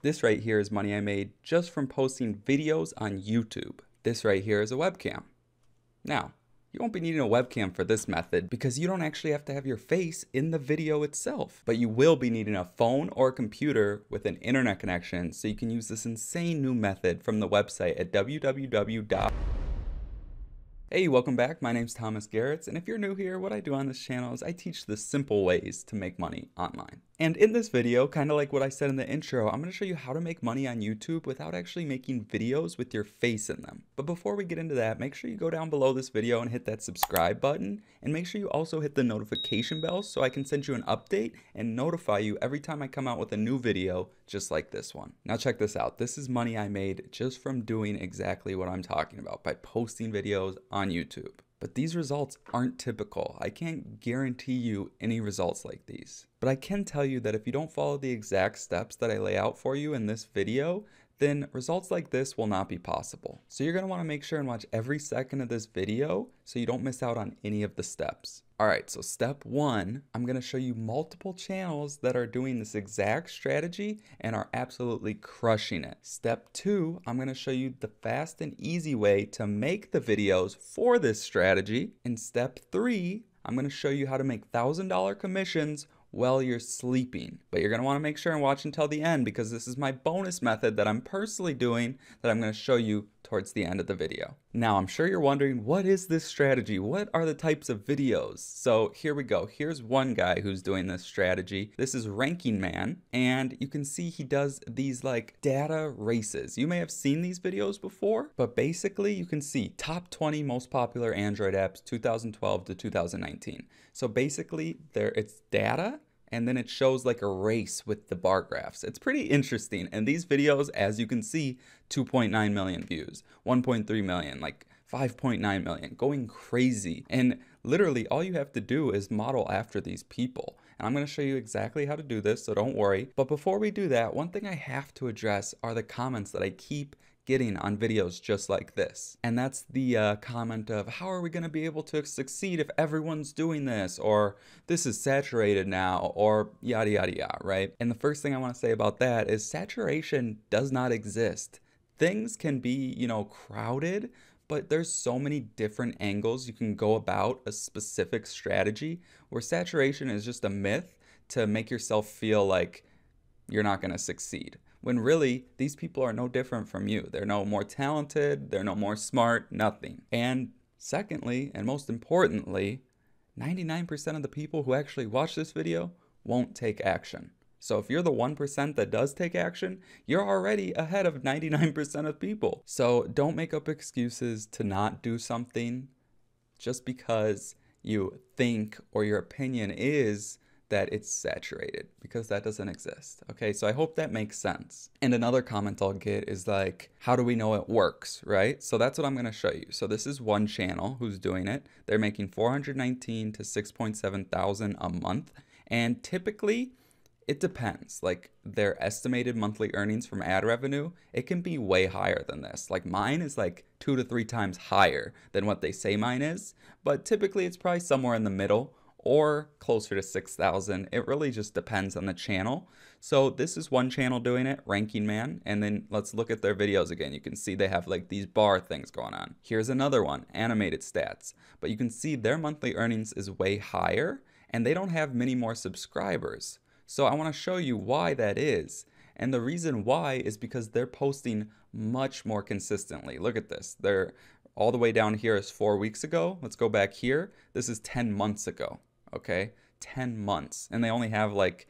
This right here is money I made just from posting videos on YouTube. This right here is a webcam. Now, you won't be needing a webcam for this method because you don't actually have to have your face in the video itself, but you will be needing a phone or a computer with an internet connection so you can use this insane new method from the website at www. Hey, welcome back. My name's Thomas Garetz, and if you're new here, what I do on this channel is I teach the simple ways to make money online. And in this video, kind of like what I said in the intro, I'm going to show you how to make money on YouTube without actually making videos with your face in them. But before we get into that, make sure you go down below this video and hit that subscribe button, and make sure you also hit the notification bell so I can send you an update and notify you every time I come out with a new video just like this one. Now check this out. This is money I made just from doing exactly what I'm talking about, by posting videos on YouTube. But these results aren't typical. I can't guarantee you any results like these. But I can tell you that if you don't follow the exact steps that I lay out for you in this video, then results like this will not be possible. So you're gonna wanna make sure and watch every second of this video so you don't miss out on any of the steps. All right, so step one, I'm gonna show you multiple channels that are doing this exact strategy and are absolutely crushing it. Step two, I'm gonna show you the fast and easy way to make the videos for this strategy. And step three, I'm gonna show you how to make $1,000 commissions while you're sleeping. But you're gonna wanna make sure and watch until the end because this is my bonus method that I'm personally doing that I'm gonna show you towards the end of the video. Now, I'm sure you're wondering, what is this strategy? What are the types of videos? So here we go. Here's one guy who's doing this strategy. This is Ranking Man, and you can see he does these like data races. You may have seen these videos before, but basically you can see top 20 most popular Android apps 2012 to 2019. So basically it's data, and then it shows like a race with the bar graphs. It's pretty interesting. And these videos, as you can see, 2.9 million views, 1.3 million, like 5.9 million, going crazy. And literally all you have to do is model after these people. And I'm gonna show you exactly how to do this, so don't worry. But before we do that, one thing I have to address are the comments that I keep getting on videos just like this. And that's the comment of, how are we gonna be able to succeed if everyone's doing this? Or this is saturated now, or yada, yada, yada, right? And the first thing I wanna say about that is saturation does not exist. Things can be, crowded, but there's so many different angles you can go about a specific strategy where saturation is just a myth to make yourself feel like you're not gonna succeed. When really, these people are no different from you. They're no more talented, they're no more smart, nothing. And secondly, and most importantly, 99% of the people who actually watch this video won't take action. So if you're the 1% that does take action, you're already ahead of 99% of people. So don't make up excuses to not do something just because you think or your opinion is that it's saturated, because that doesn't exist. Okay, so I hope that makes sense. And another comment I'll get is like, how do we know it works, right? So that's what I'm gonna show you. So this is one channel who's doing it. They're making 419 to 6.7 thousand a month. And typically, it depends. Like their estimated monthly earnings from ad revenue, it can be way higher than this. Like mine is like 2 to 3 times higher than what they say mine is, but typically it's probably somewhere in the middle or closer to 6,000. It really just depends on the channel. So this is one channel doing it, Ranking Man, and then let's look at their videos again. You can see they have like these bar things going on. Here's another one, Animated Stats, but you can see their monthly earnings is way higher and they don't have many more subscribers. So I want to show you why that is. And the reason why is because they're posting much more consistently. Look at this. They're all the way down here is 4 weeks ago. Let's go back here. This is 10 months ago. Okay, 10 months. And they only have like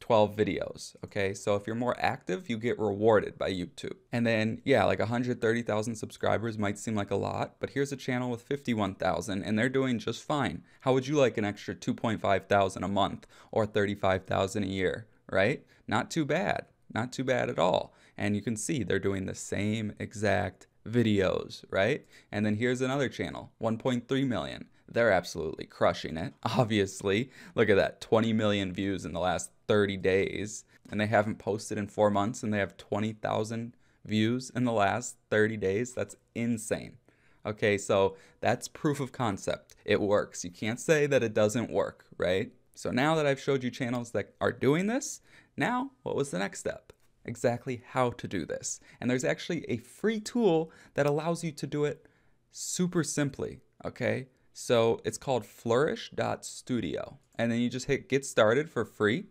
12 videos. Okay, so if you're more active, you get rewarded by YouTube. And then, yeah, like 130,000 subscribers might seem like a lot, but here's a channel with 51,000 and they're doing just fine. How would you like an extra 2.5 thousand a month or 35,000 a year, right? Not too bad. Not too bad at all. And you can see they're doing the same exact videos, right? And then here's another channel, 1.3 million. They're absolutely crushing it. Obviously, look at that, 20 million views in the last 30 days. And they haven't posted in 4 months and they have 20,000 views in the last 30 days. That's insane. Okay, so that's proof of concept. It works. You can't say that it doesn't work, right? So now that I've showed you channels that are doing this, now what was the next step? exactly how to do this. And there's actually a free tool that allows you to do it super simply, okay? So it's called flourish.studio. And then you just hit get started for free.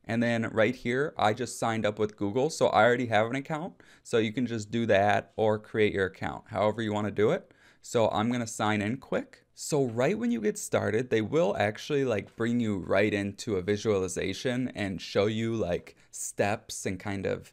And then right here, I just signed up with Google, so I already have an account. So you can just do that or create your account, however you want to do it. So I'm going to sign in quick. So right when you get started, they will actually like bring you right into a visualization and show you like steps and kind of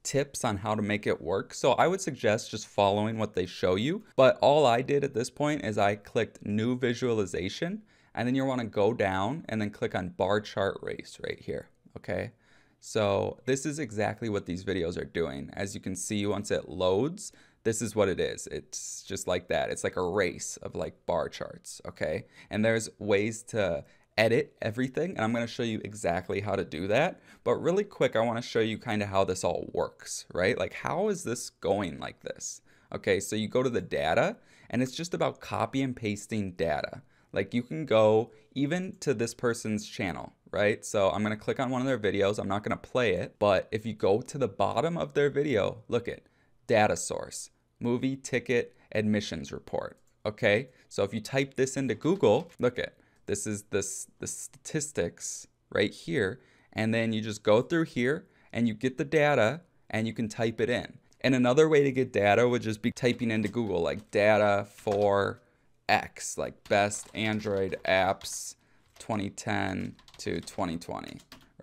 tips on how to make it work. So I would suggest just following what they show you. But all I did at this point is I clicked new visualization, and then you'll want to go down and then click on bar chart race right here. Okay. So this is exactly what these videos are doing. As you can see, once it loads, this is what it is. It's just like that. It's like a race of like bar charts. Okay. And there's ways to edit everything, and I'm going to show you exactly how to do that. But really quick, I want to show you kind of how this all works, right? Like, how is this going like this? Okay, so you go to the data, and it's just about copy and pasting data. Like, you can go even to this person's channel, right? So I'm going to click on one of their videos. I'm not going to play it, but if you go to the bottom of their video, look at data source, movie ticket admissions report. Okay, so if you type this into Google, look at this is the statistics right here, and then you just go through here and you get the data and you can type it in. And another way to get data would just be typing into Google like data for X, like best Android apps 2010 to 2020,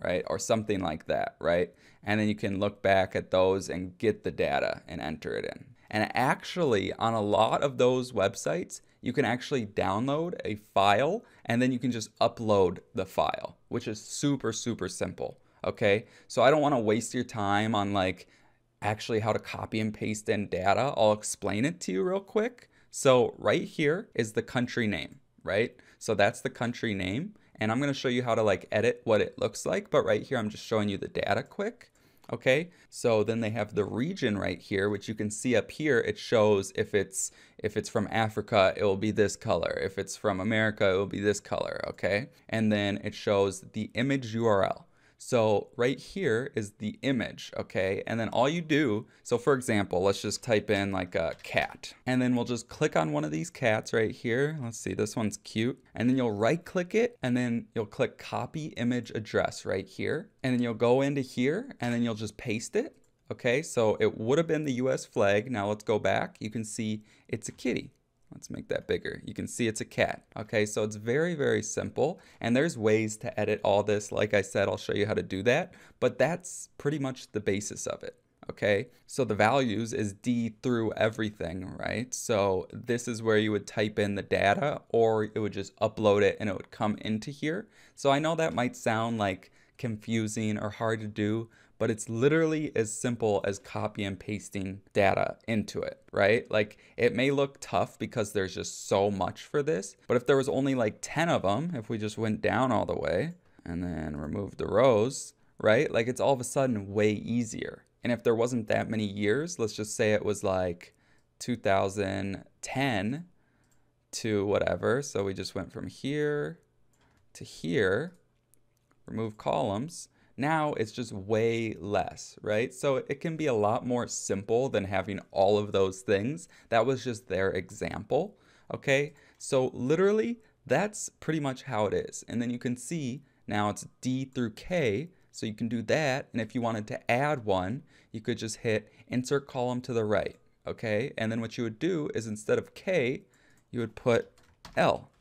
right? Or something like that, right? And then you can look back at those and get the data and enter it in. And actually, on a lot of those websites, you can actually download a file and then you can just upload the file, which is super, super simple. Okay, so I don't want to waste your time on like actually how to copy and paste in data. I'll explain it to you real quick. So right here is the country name, right? So that's the country name. And I'm going to show you how to like edit what it looks like. But right here, I'm just showing you the data quick. Okay, so then they have the region right here, which you can see up here. It shows if it's from Africa, it will be this color. If it's from America, it will be this color. Okay, and then it shows the image URL. So right here is the image, okay? And then all you do, so for example, let's just type in like a cat. And then we'll just click on one of these cats right here. Let's see, this one's cute. And then you'll right click it and then you'll click copy image address right here. And then you'll go into here and then you'll just paste it. Okay, so it would have been the US flag. Now let's go back. You can see it's a kitty. Let's make that bigger. You can see it's a cat. Okay, so it's very, very simple. And there's ways to edit all this. Like I said, I'll show you how to do that. But that's pretty much the basis of it. Okay, so the values is D through everything, right? So this is where you would type in the data, or it would just upload it and it would come into here. So I know that might sound like confusing or hard to do, but it's literally as simple as copy and pasting data into it, right? Like it may look tough because there's just so much for this, but if there was only like 10 of them, if we just went down all the way and then removed the rows, right? Like it's all of a sudden way easier. And if there wasn't that many years, let's just say it was like 2010 to whatever. So we just went from here to here, remove columns. Now it's just way less, right? So it can be a lot more simple than having all of those things. That was just their example, okay? So literally, that's pretty much how it is. And then you can see now it's D through K, so you can do that. And if you wanted to add one, you could just hit insert column to the right, okay? And then what you would do is instead of K, you would put L.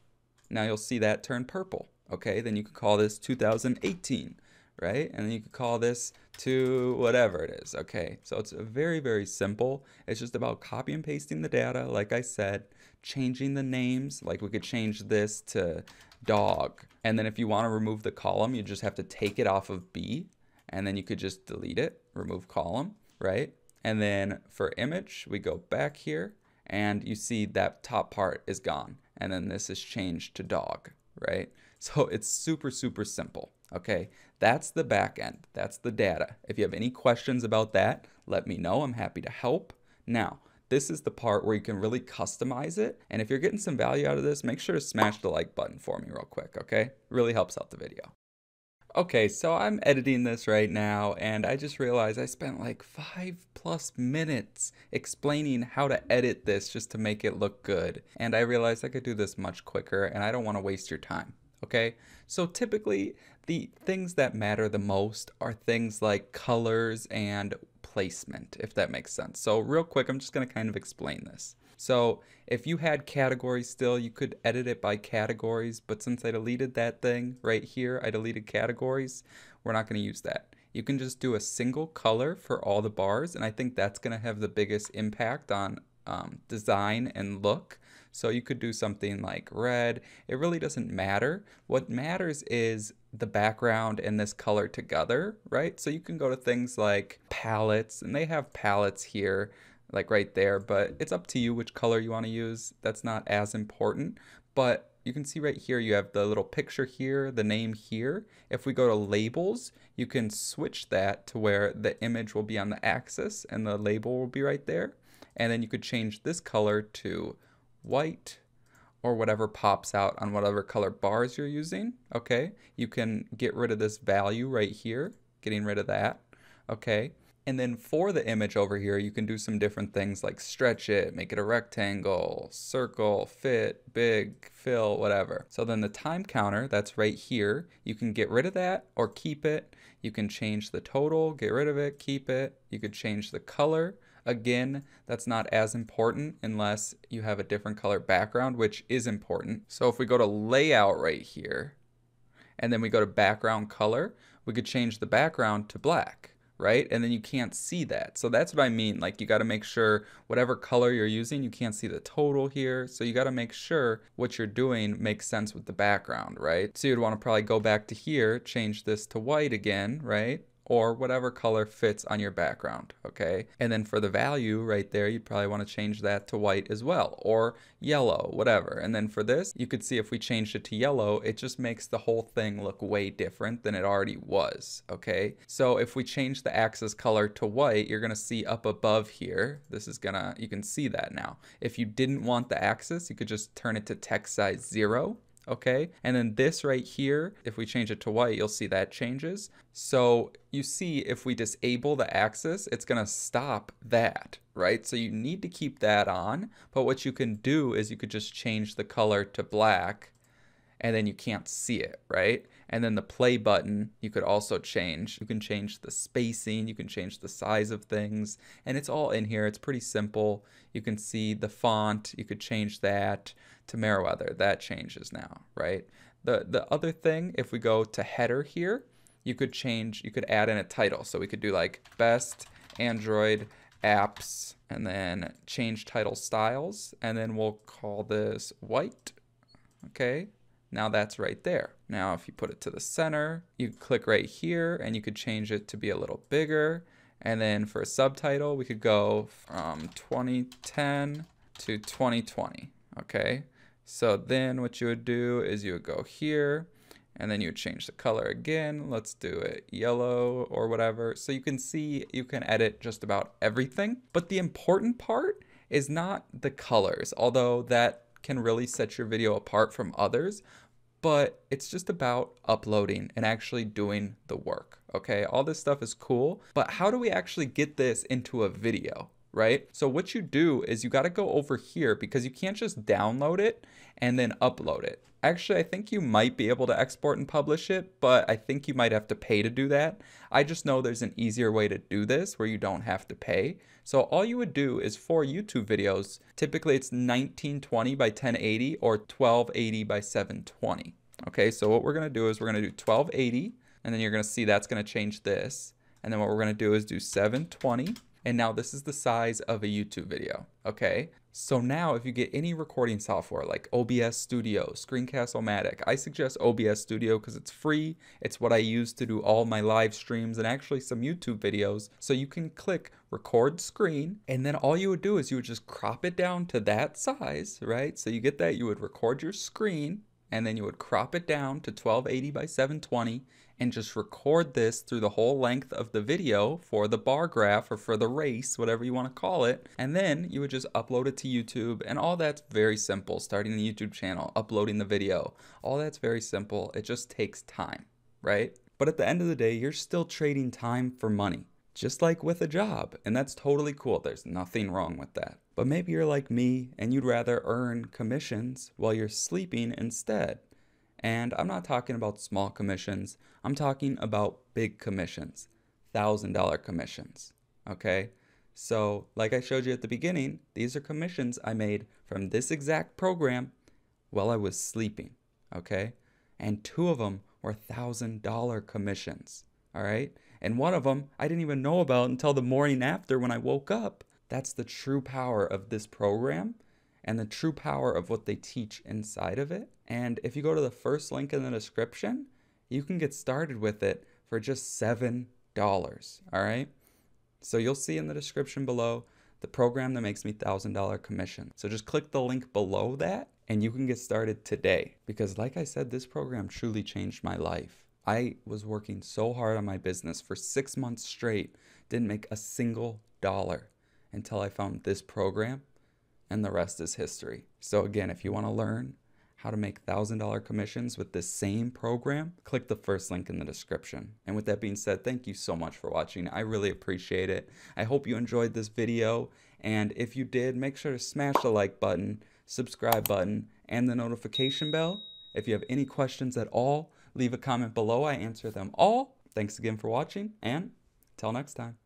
Now you'll see that turn purple, okay? Then you could call this 2018. Right? And then you could call this to whatever it is. Okay, so it's very, very simple. It's just about copy and pasting the data, like I said, changing the names. Like we could change this to dog. And then if you want to remove the column, you just have to take it off of B, and then you could just delete it, remove column, right? And then for image, we go back here, and you see that top part is gone. And then this is changed to dog, right? So it's super, super simple. Okay, that's the back end. That's the data. If you have any questions about that, let me know. I'm happy to help. Now, this is the part where you can really customize it. And if you're getting some value out of this, make sure to smash the like button for me real quick, okay? It really helps out the video. Okay, so I'm editing this right now, and I just realized I spent like 5+ minutes explaining how to edit this just to make it look good. And I realized I could do this much quicker, and I don't want to waste your time. Okay, so typically the things that matter the most are things like colors and placement, if that makes sense. So real quick, I'm just going to kind of explain this. So if you had categories still, you could edit it by categories, but since I deleted that thing right here, I deleted categories, we're not going to use that. You can just do a single color for all the bars, and I think that's going to have the biggest impact on design and look. So you could do something like red. It really doesn't matter. What matters is the background and this color together, right? So you can go to things like palettes, and they have palettes here, like right there, but it's up to you which color you want to use. That's not as important, but you can see right here you have the little picture here, the name here. If we go to labels, you can switch that to where the image will be on the axis and the label will be right there. And then you could change this color to white or whatever pops out on whatever color bars you're using. Okay, you can get rid of this value right here, getting rid of that. Okay, and then for the image over here, you can do some different things like stretch it, make it a rectangle, circle, fit, big, fill, whatever. So then the time counter, that's right here. You can get rid of that or keep it. You can change the total, get rid of it, keep it. You could change the color. Again, that's not as important unless you have a different color background, which is important. So if we go to layout right here, and then we go to background color, we could change the background to black. Right? And then you can't see that. So that's what I mean. Like you got to make sure whatever color you're using, you can't see the total here. So you got to make sure what you're doing makes sense with the background, right? So you'd want to probably go back to here, change this to white again, right? Or whatever color fits on your background, okay? And then for the value right there, you'd probably want to change that to white as well, or yellow, whatever. And then for this, you could see if we changed it to yellow, it just makes the whole thing look way different than it already was, okay? So if we change the axis color to white, you're gonna see up above here, this is gonna, you can see that now. If you didn't want the axis, you could just turn it to text size 0. Okay, and then this right here, if we change it to white, you'll see that changes. So you see if we disable the axis, it's gonna stop that, right? So you need to keep that on, but what you can do is you could just change the color to black and then you can't see it, right? And then the play button, you could also change. You can change the spacing, you can change the size of things, and it's all in here. It's pretty simple. You can see the font, you could change that to Meriwether. That changes now, right? The other thing, if we go to header here, you could change, you could add in a title. So we could do like best Android apps and then change title styles, and then we'll call this white, okay? Now that's right there. Now if you put it to the center, you click right here and you could change it to be a little bigger. And then for a subtitle, we could go from 2010 to 2020, okay? So then what you would do is you would go here and then you would change the color again. Let's do it yellow or whatever. So you can see you can edit just about everything. But the important part is not the colors, although that can really set your video apart from others, but it's just about uploading and actually doing the work, okay? All this stuff is cool, but how do we actually get this into a video, right? So what you do is you gotta go over here because you can't just download it and then upload it. Actually, I think you might be able to export and publish it, but I think you might have to pay to do that. I just know there's an easier way to do this where you don't have to pay. So all you would do is for YouTube videos, typically it's 1920 by 1080 or 1280 by 720. Okay, so what we're gonna do is we're gonna do 1280, and then you're gonna see that's gonna change this. And then what we're gonna do is do 720. And now this is the size of a YouTube video, okay? So now if you get any recording software like OBS Studio, Screencast-O-Matic, I suggest OBS Studio because it's free. It's what I use to do all my live streams and actually some YouTube videos. So you can click record screen, and then all you would do is you would just crop it down to that size, right? So you get that, you would record your screen, and then you would crop it down to 1280 by 720 and just record this through the whole length of the video for the bar graph or for the race, whatever you want to call it. And then you would just upload it to YouTube, and all that's very simple. Starting the YouTube channel, uploading the video, all that's very simple. It just takes time, right? But at the end of the day, you're still trading time for money, just like with a job. And that's totally cool. There's nothing wrong with that. But maybe you're like me and you'd rather earn commissions while you're sleeping instead. And I'm not talking about small commissions. I'm talking about big commissions, $1,000 commissions. Okay? So, like I showed you at the beginning, these are commissions I made from this exact program while I was sleeping. Okay? And 2 of them were $1,000 commissions. All right? And one of them I didn't even know about until the morning after when I woke up. That's the true power of this program and the true power of what they teach inside of it. And if you go to the first link in the description, you can get started with it for just $7. All right? So you'll see in the description below the program that makes me $1,000 commission. So just click the link below that and you can get started today. Because like I said, this program truly changed my life. I was working so hard on my business for 6 months straight, didn't make a single dollar until I found this program, and the rest is history. So again, if you want to learn how to make $1,000 commissions with this same program, click the first link in the description. And with that being said, thank you so much for watching. I really appreciate it. I hope you enjoyed this video, and if you did, make sure to smash the like button, subscribe button, and the notification bell. If you have any questions at all, leave a comment below. I answer them all. Thanks again for watching, and till next time.